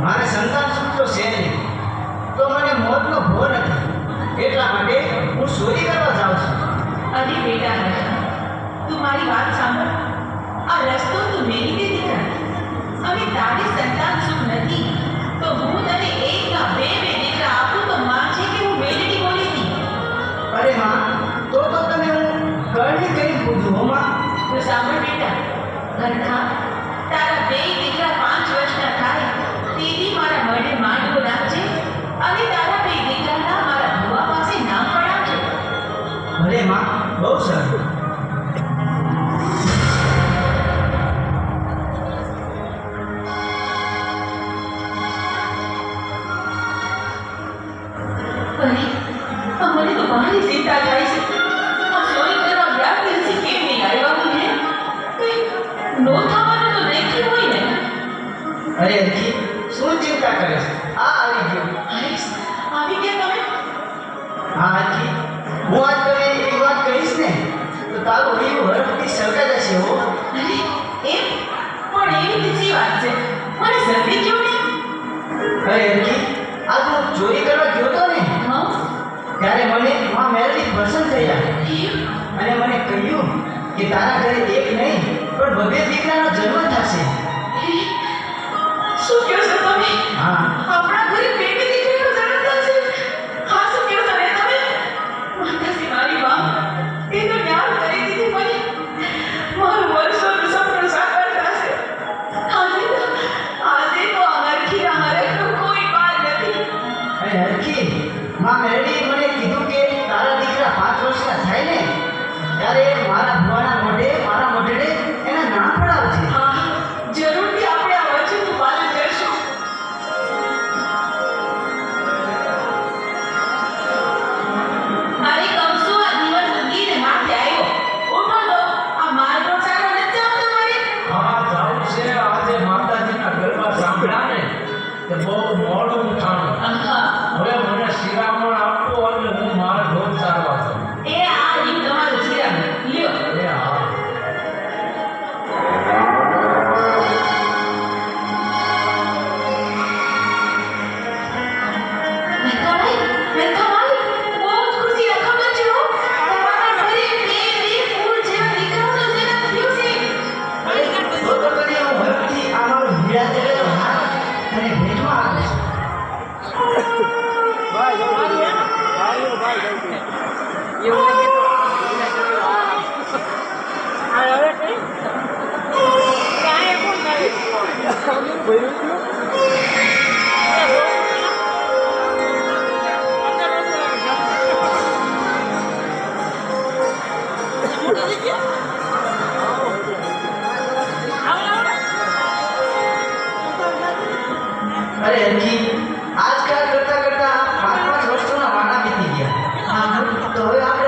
મારે સંતાન સુખ તો છે નહીં, તો મને મોતનો ભો નથી, એટલા માટે હું ચોરી કરવા જાઉં છું. અરે બેટા રાજા, તું મારી વાત સાંભળ. આ રસ્તો તું મેરી દે દીકરા, અને તારી સંતાન સુખ નથી તો હું તને એકના બે દીકરા આપું તો માં છે કે હું બેટી બોલી હતી. અરે માં, તો તને હું કરણી કરી પૂછું હો માં. તો સાંભળ બેટા, ઘરખા તારા બે દીકરા 5 વર્ષના થાય તેથી મારા મળે માંડવો રાખજે, અને તારા બે દીકરાના મારા ભુવા પાસે નામ પડાવજે. ભલે માં, બહુ સારું. મને તો ભારી ચિંતા થાય છે. આ ચોરી કરવા ગયા દિવસે કેમ નહીં આવ્યા હું? કંઈ નો થવાનું તો દેખી હોય ને. અરે હરખી, શું ચિંતા કરે છે? આ આવી ગયો. હરીશ, આવી ગયા તમે? હા હરખી, હું આજ તને એક વાત કહીશ ને તો તારું હૈયું હરખથી સળગાઈ જશે હો. અરે એમ? પણ એવી બીજી વાત છે, મને જલ્દી ક્यों નહીં? અરે હરખી, આજ હું ચોરી કરવા ગયો હતો ને, હા, ત્યારે મને માં મેલડી પસંદ થયા અને મને કહ્યું કે તારા ઘરે એક નહીં પણ 2 દીકરાનો જન્મ થશે. શું કહો છો તમે? હા, આપણા ઘરે બેટી દીકરીનો જન્મ થશે? હા, શું કહો છો તમે? માતાજી મારી માં, એ તો ન્યાય કરી દીધી મને. મારું વર્ષોનું સપનું સાકાર થશે. આજે તો આ હરખીના હરખનો કોઈ પાર નથી. અને હરખી, માં મેલડીએ મને કીધું કે તારા દીકરા 5 વર્ષના થાય ને ત્યારે મારા ભુવાના મોઢે મારા મોઢે એના નામ પડાવજે. હા, જરૂરથી આપણે આ વચનનું પાલન કરશું. અરે કમસુ, આ દિવસ ઊંઘીને માથે આવ્યો. ઉઠો તો, આ માર્ગો સારો નથી આવતો મારે. હા, જાઉં છે. આજે માતાજીના ગરબા સાંભળ્યા ને તે બહુ મોડું ઉઠાણું. આહા, હવે મને શિરામણ આપો અને હું મારા ઢોર ચારવા જાઉં. એ આ રીત તમારું શિરામણ લ્યો. એ હા. મેથાભાઈ, બહુ જ ખુશીની ખબર છે હો. તમારા ઘરે બે ફૂલ જેવા દીકરાનો જન્મ થયો છે. અરે તો તને હું હરખથી આ મારો હીરા જેવો હાથ તને ભેટમાં આપું છું. અરે હરખી, આજકાલ કરતા 5 વર્ષોના વાના વીતી ગયા. તો હવે આપણે